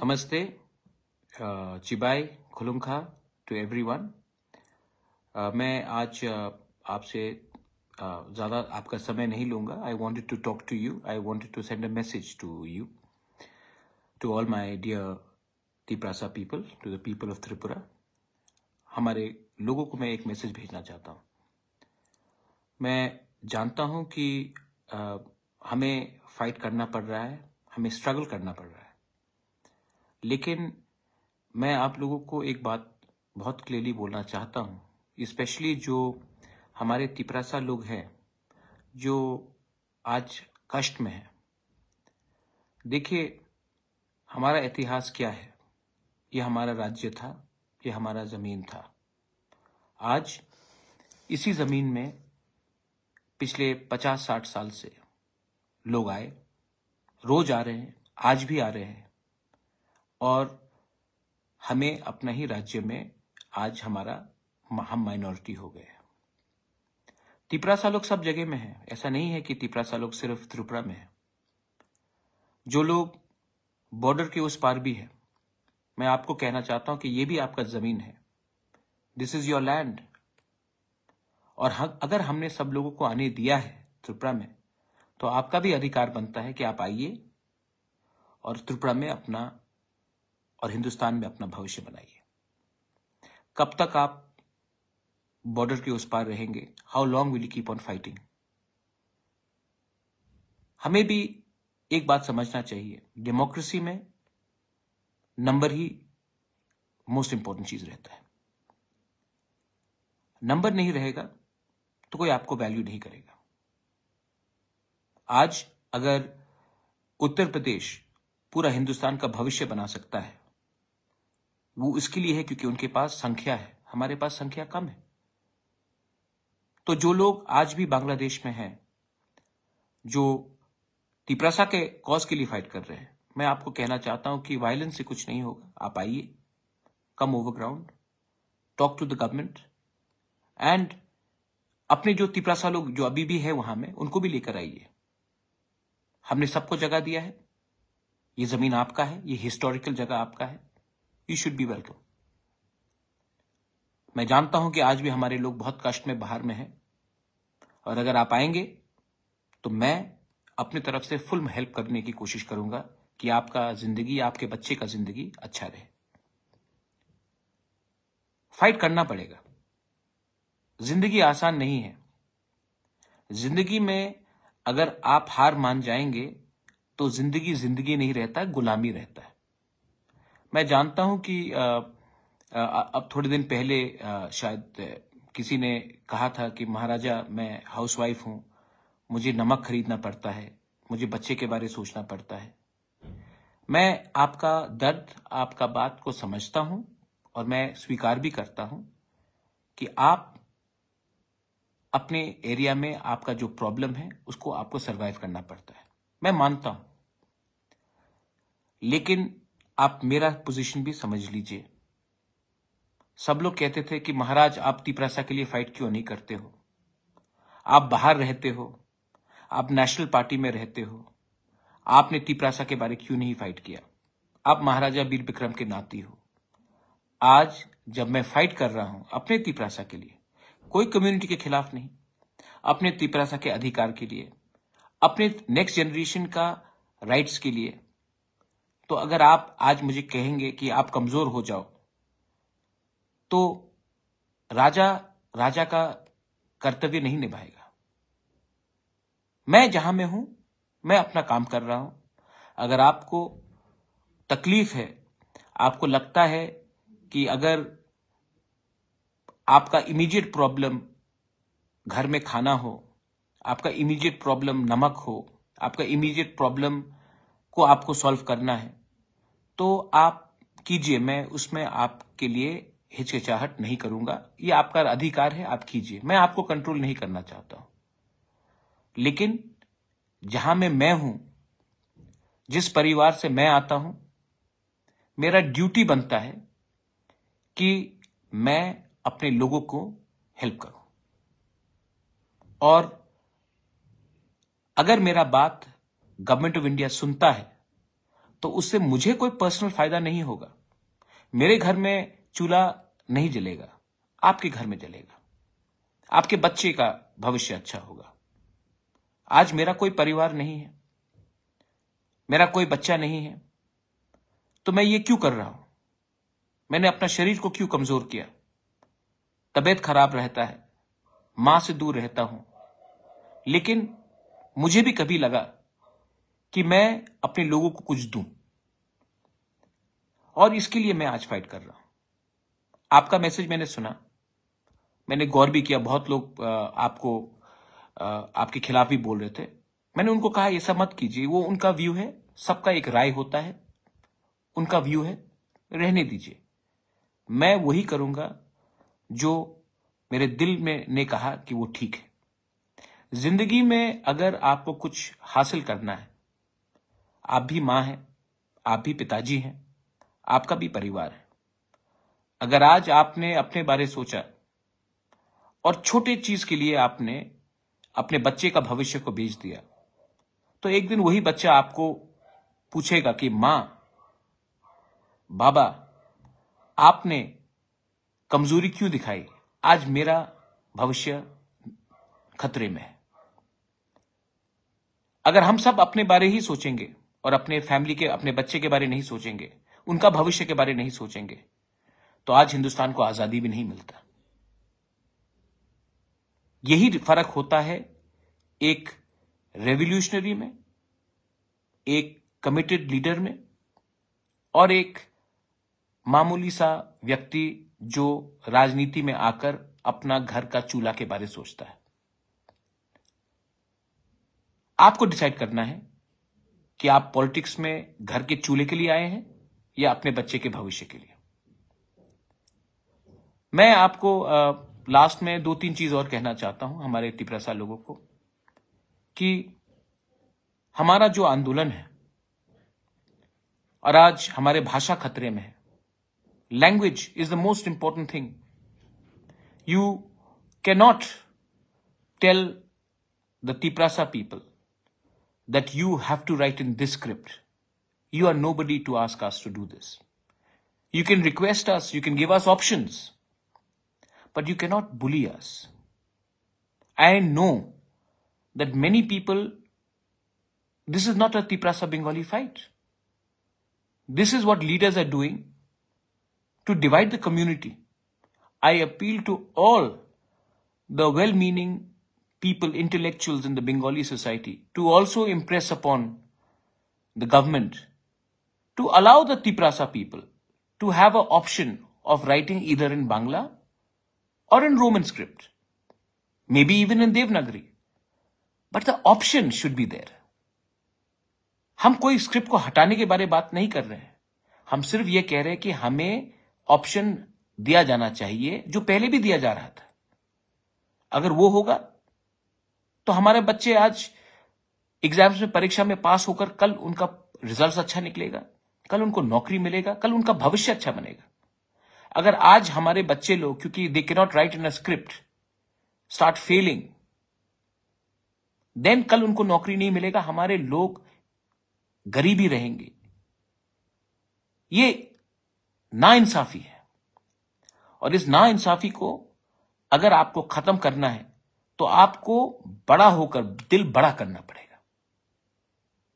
नमस्ते, चिबाई खुलुंखा to everyone. मैं आज आपसे ज़्यादा आपका समय नहीं लूँगा। I wanted to talk to you, I wanted to send a message to you, to all my dear Tiprasa people, to the people of Tripura. हमारे लोगों को मैं एक मैसेज भेजना चाहता हूँ। मैं जानता हूँ कि हमें फाइट करना पड़ रहा है, हमें स्ट्रगल करना पड़ रहा है, लेकिन मैं आप लोगों को एक बात बहुत क्लियरली बोलना चाहता हूँ, स्पेशली जो हमारे तिप्रासा लोग हैं जो आज कष्ट में हैं। देखिए, हमारा इतिहास क्या है? ये हमारा राज्य था, ये हमारा ज़मीन था। आज इसी ज़मीन में पिछले 50-60 साल से लोग आए, रोज आ रहे हैं, आज भी आ रहे हैं, और हमें अपना ही राज्य में आज हम माइनॉरिटी हो गए। तिप्रासा लोग सब जगह में हैं। ऐसा नहीं है कि तिप्रासा लोग सिर्फ त्रिपुरा में हैं। जो लोग बॉर्डर के उस पार भी हैं, मैं आपको कहना चाहता हूं कि ये भी आपका जमीन है। This is your land. और अगर हमने सब लोगों को आने दिया है त्रिपुरा में, तो आपका भी अधिकार बनता है कि आप आइए और त्रिपुरा में अपना और हिंदुस्तान में अपना भविष्य बनाइए। कब तक आप बॉर्डर के उस पार रहेंगे? How long will you keep on fighting? हमें भी एक बात समझना चाहिए, डेमोक्रेसी में नंबर ही मोस्ट इंपॉर्टेंट चीज रहता है। नंबर नहीं रहेगा तो कोई आपको वैल्यू नहीं करेगा। आज अगर उत्तर प्रदेश पूरा हिंदुस्तान का भविष्य बना सकता है, वो इसके लिए है क्योंकि उनके पास संख्या है, हमारे पास संख्या कम है। तो जो लोग आज भी बांग्लादेश में हैं, जो तिप्रासा के कॉज के लिए फाइट कर रहे हैं, मैं आपको कहना चाहता हूं कि वायलेंस से कुछ नहीं होगा। आप आइए, come over ground, talk to the government, and अपने जो तिप्रासा लोग जो अभी भी है वहां में, उनको भी लेकर आइए। हमने सबको जगह दिया है, ये जमीन आपका है, ये हिस्टोरिकल जगह आपका है, यू शुड बी वेलकम। मैं जानता हूं कि आज भी हमारे लोग बहुत कष्ट में बाहर में हैं, और अगर आप आएंगे तो मैं अपनी तरफ से फुल हेल्प करने की कोशिश करूंगा कि आपका जिंदगी, आपके बच्चे का जिंदगी अच्छा रहे। फाइट करना पड़ेगा। जिंदगी आसान नहीं है। जिंदगी में अगर आप हार मान जाएंगे तो जिंदगी जिंदगी नहीं रहता, गुलामी रहता है। मैं जानता हूं कि अब थोड़े दिन पहले शायद किसी ने कहा था कि महाराजा, मैं हाउसवाइफ हूं, मुझे नमक खरीदना पड़ता है, मुझे बच्चे के बारे में सोचना पड़ता है। मैं आपका दर्द, आपका बात को समझता हूं, और मैं स्वीकार भी करता हूं कि आप अपने एरिया में आपका जो प्रॉब्लम है उसको आपको सरवाइव करना पड़ता है। मैं मानता हूं, लेकिन आप मेरा पोजीशन भी समझ लीजिए। सब लोग कहते थे कि महाराज, आप तिप्रासा के लिए फाइट क्यों नहीं करते हो? आप बाहर रहते हो, आप नेशनल पार्टी में रहते हो, आपने तिप्रासा के बारे क्यों नहीं फाइट किया? आप महाराजा वीर विक्रम के नाती हो। आज जब मैं फाइट कर रहा हूं अपने तिप्रासा के लिए, कोई कम्युनिटी के खिलाफ नहीं, अपने तिप्रासा के अधिकार के लिए, अपने नेक्स्ट जनरेशन का राइट्स के लिए, तो अगर आप आज मुझे कहेंगे कि आप कमजोर हो जाओ, तो राजा का कर्तव्य नहीं निभाएगा। मैं जहां में हूं, मैं अपना काम कर रहा हूं। अगर आपको तकलीफ है, आपको लगता है कि अगर आपका इमीडिएट प्रॉब्लम घर में खाना हो, आपका इमीडिएट प्रॉब्लम नमक हो, आपका इमीडिएट प्रॉब्लम को आपको सॉल्व करना है, तो आप कीजिए। मैं उसमें आपके लिए हिचकिचाहट नहीं करूंगा। ये आपका अधिकार है, आप कीजिए। मैं आपको कंट्रोल नहीं करना चाहता हूं, लेकिन जहां मैं हूं, जिस परिवार से मैं आता हूं, मेरा ड्यूटी बनता है कि मैं अपने लोगों को हेल्प करूं। और अगर मेरा बात गवर्नमेंट ऑफ इंडिया सुनता है, तो उससे मुझे कोई पर्सनल फायदा नहीं होगा। मेरे घर में चूल्हा नहीं जलेगा, आपके घर में जलेगा, आपके बच्चे का भविष्य अच्छा होगा। आज मेरा कोई परिवार नहीं है, मेरा कोई बच्चा नहीं है, तो मैं ये क्यों कर रहा हूं? मैंने अपना शरीर को क्यों कमजोर किया? तबीयत खराब रहता है, मां से दूर रहता हूं, लेकिन मुझे भी कभी लगा कि मैं अपने लोगों को कुछ दूं, और इसके लिए मैं आज फाइट कर रहा हूं। आपका मैसेज मैंने सुना, मैंने गौर भी किया। बहुत लोग आपके खिलाफ भी बोल रहे थे। मैंने उनको कहा ऐसा मत कीजिए, वो उनका व्यू है, सबका एक राय होता है, उनका व्यू है, रहने दीजिए। मैं वही करूंगा जो मेरे दिल में ने कहा कि वो ठीक है। जिंदगी में अगर आपको कुछ हासिल करना है, आप भी मां हैं, आप भी पिताजी हैं, आपका भी परिवार है। अगर आज आपने अपने बारे सोचा और छोटे चीज के लिए आपने अपने बच्चे का भविष्य को बेच दिया, तो एक दिन वही बच्चा आपको पूछेगा कि मां, बाबा, आपने कमजोरी क्यों दिखाई? आज मेरा भविष्य खतरे में है। अगर हम सब अपने बारे ही सोचेंगे और अपने फैमिली के, अपने बच्चे के बारे नहीं सोचेंगे, उनका भविष्य के बारे नहीं सोचेंगे, तो आज हिंदुस्तान को आजादी भी नहीं मिलता। यही फर्क होता है एक रेवोल्यूशनरी में, एक कमिटेड लीडर में, और एक मामूली सा व्यक्ति जो राजनीति में आकर अपना घर का चूल्हा के बारे सोचता है। आपको डिसाइड करना है कि आप पॉलिटिक्स में घर के चूल्हे के लिए आए हैं या अपने बच्चे के भविष्य के लिए। मैं आपको लास्ट में 2-3 चीज और कहना चाहता हूं हमारे तिपरासा लोगों को, कि हमारा जो आंदोलन है, और आज हमारे भाषा खतरे में है। Language is the most important thing. You cannot tell the Tiprasa people that you have to write in this script. You are nobody to ask us to do this. You can request us, you can give us options, but you cannot bully us. I know that many people, this is not a Tiprasa Bengali fight. This is what leaders are doing to divide the community. I appeal to all the well-meaning people, intellectuals in the Bengali society, to also impress upon the government to allow the Tiprasa people to have an option of writing either in Bangla or in Roman script, maybe even in Devanagari, but the option should be there. हम कोई script को हटाने के बारे में बात नहीं कर रहे हैं, हम सिर्फ ये कह रहे हैं कि हमें ऑप्शन दिया जाना चाहिए जो पहले भी दिया जा रहा था। अगर वो होगा तो हमारे बच्चे आज एग्जाम्स में, परीक्षा में पास होकर कल उनका रिजल्ट अच्छा निकलेगा, कल उनको नौकरी मिलेगा, कल उनका भविष्य अच्छा बनेगा। अगर आज हमारे बच्चे लोग, क्योंकि they can not write in a script, start failing, then कल उनको नौकरी नहीं मिलेगा, हमारे लोग गरीबी रहेंगे। ये नाइंसाफी है, और इस नाइंसाफी को अगर आपको खत्म करना है तो आपको बड़ा होकर दिल बड़ा करना पड़ेगा।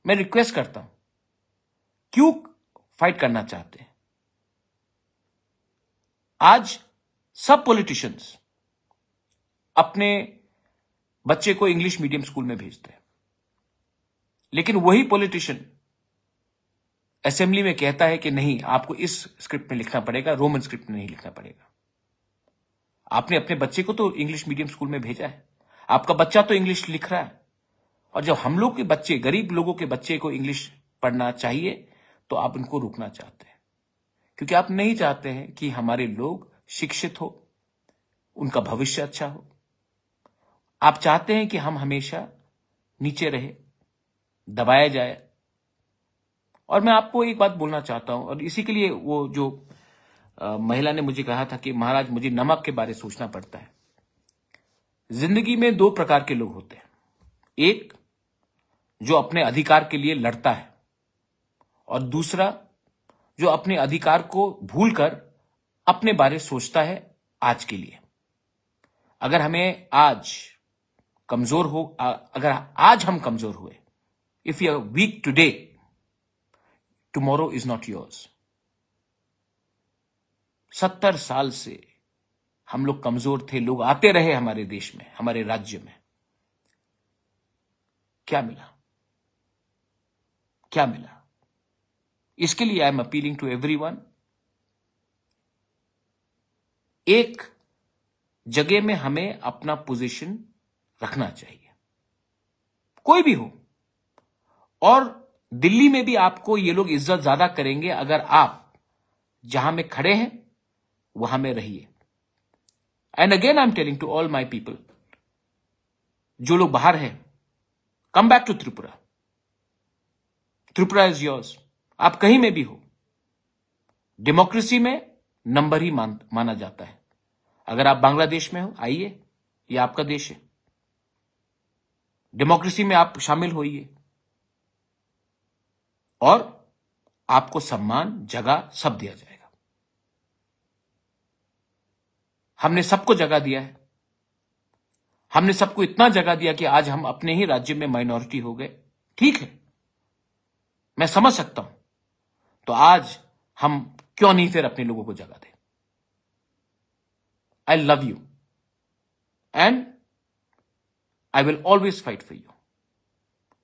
मैं रिक्वेस्ट करता हूं, क्यों फाइट करना चाहते हैं? आज सब पॉलिटिशियंस अपने बच्चे को इंग्लिश मीडियम स्कूल में भेजते हैं, लेकिन वही पॉलिटिशियन असेंबली में कहता है कि नहीं, आपको इस स्क्रिप्ट में लिखना पड़ेगा, रोमन स्क्रिप्ट में नहीं लिखना पड़ेगा। आपने अपने बच्चे को तो इंग्लिश मीडियम स्कूल में भेजा है, आपका बच्चा तो इंग्लिश लिख रहा है, और जब हम लोग के बच्चे, गरीब लोगों के बच्चे को इंग्लिश पढ़ना चाहिए, तो आप उनको रोकना चाहते हैं, क्योंकि आप नहीं चाहते हैं कि हमारे लोग शिक्षित हो, उनका भविष्य अच्छा हो। आप चाहते हैं कि हम हमेशा नीचे रहे, दबाया जाए। और मैं आपको एक बात बोलना चाहता हूं, और इसी के लिए वो जो महिला ने मुझे कहा था कि महाराज मुझे नमक के बारे में सोचना पड़ता है। जिंदगी में 2 प्रकार के लोग होते हैं, एक जो अपने अधिकार के लिए लड़ता है, और दूसरा जो अपने अधिकार को भूलकर अपने बारे सोचता है आज के लिए। अगर हमें आज कमजोर हो, अगर आज हम कमजोर हुए, if you are weak today, tomorrow is not yours. 70 साल से हम लोग कमजोर थे, लोग आते रहे हमारे देश में, हमारे राज्य में। क्या मिला? क्या मिला? इसके लिए I am appealing to everyone, एक जगह में हमें अपना पोजीशन रखना चाहिए, कोई भी हो। और दिल्ली में भी आपको ये लोग इज्जत ज्यादा करेंगे अगर आप जहां में खड़े हैं वहां में रहिए। And again I am telling to all my people, जो लोग बाहर हैं, come back to Tripura. Tripura is yours. आप कहीं में भी हो, डेमोक्रेसी में नंबर ही माना जाता है। अगर आप बांग्लादेश में हो, आइए, यह आपका देश है, डेमोक्रेसी में आप शामिल होइए और आपको सम्मान, जगह सब दिया जाएगा। हमने सबको जगह दिया है, हमने सबको इतना जगह दिया कि आज हम अपने ही राज्य में माइनॉरिटी हो गए। ठीक है, मैं समझ सकता हूं, तो आज हम क्यों नहीं फिर अपने लोगों को जगह दें। I love you and I will always fight for you.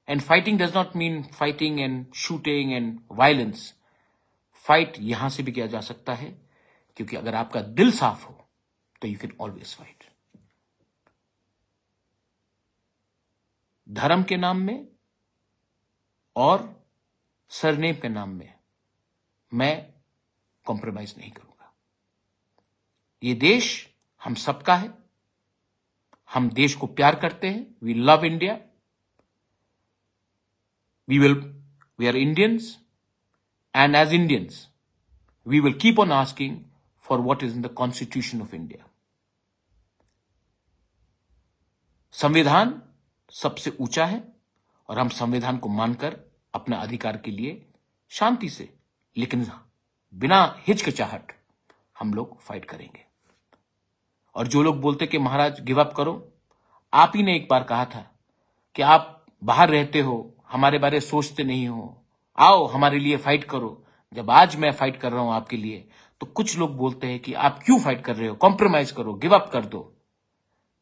And fighting does not mean fighting and shooting and violence. Fight यहां से भी किया जा सकता है, क्योंकि अगर आपका दिल साफ हो तो you can always fight. धर्म के नाम में और सरनेम के नाम में मैं कॉम्प्रोमाइज नहीं करूंगा। ये देश हम सबका है, हम देश को प्यार करते हैं, we love India, we are Indians, and as Indians we will keep on asking for what is in the constitution of India. संविधान सबसे ऊंचा है और हम संविधान को मानकर अपना अधिकार के लिए शांति से, लेकिन बिना हिचकिचाहट हम लोग फाइट करेंगे। और जो लोग बोलते कि महाराज गिव अप करो, आप ही ने एक बार कहा था कि आप बाहर रहते हो, हमारे बारे सोचते नहीं हो, आओ हमारे लिए फाइट करो। जब आज मैं फाइट कर रहा हूं आपके लिए, तो कुछ लोग बोलते हैं कि आप क्यों फाइट कर रहे हो, कॉम्प्रोमाइज करो, गिव अप कर दो।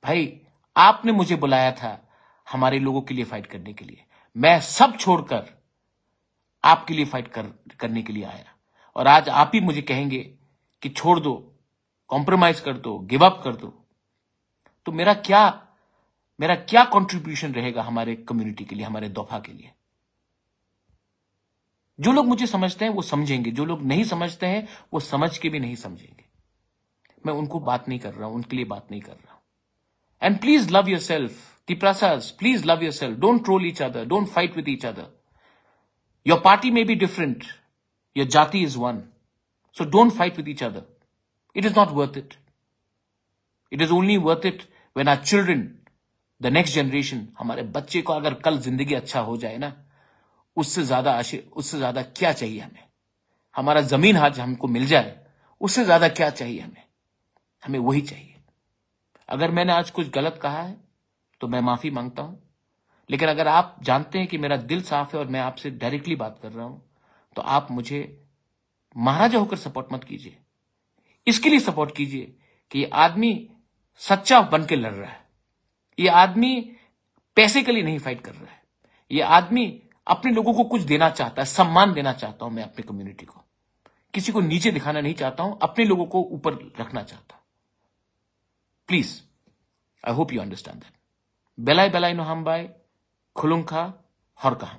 भाई, आपने मुझे बुलाया था हमारे लोगों के लिए फाइट करने के लिए, मैं सब छोड़कर आपके लिए फाइट करने के लिए आया, और आज आप ही मुझे कहेंगे कि छोड़ दो, कॉम्प्रोमाइज कर दो, गिव अप कर दो। तो मेरा क्या कंट्रीब्यूशन रहेगा हमारे कम्युनिटी के लिए, हमारे दोफा के लिए? जो लोग मुझे समझते हैं वो समझेंगे, जो लोग नहीं समझते हैं वो समझ के भी नहीं समझेंगे। मैं उनको बात नहीं कर रहा हूं, उनके लिए बात नहीं कर रहा हूं। And please love your self, Tiprasas, please love yourself. Don't troll each other. Don't fight with each other. Your party may be different. Your jati is one. So don't fight with each other. It is not worth it. It is only worth it when our children, the next generation, हमारे बच्चे को अगर कल जिंदगी अच्छा हो जाए ना, उससे ज्यादा क्या चाहिए हमें? हमारा जमीन आज हमको मिल जाए, उससे ज्यादा क्या चाहिए हमें? हमें वही चाहिए। अगर मैंने आज कुछ गलत कहा है तो मैं माफी मांगता हूं, लेकिन अगर आप जानते हैं कि मेरा दिल साफ है और मैं आपसे डायरेक्टली बात कर रहा हूं, तो आप मुझे महाराजा होकर सपोर्ट मत कीजिए। इसके लिए सपोर्ट कीजिए कि ये आदमी सच्चा बन के लड़ रहा है, ये आदमी पैसे के लिए नहीं फाइट कर रहा है, ये आदमी अपने लोगों को कुछ देना चाहता है, सम्मान देना चाहता हूं मैं अपनी कम्युनिटी को, किसी को नीचे दिखाना नहीं चाहता हूं, अपने लोगों को ऊपर रखना चाहता हूं। Please, I hope you understand that. बेलाई बेलाई नो हम बाय खुलुंखा हर कहा।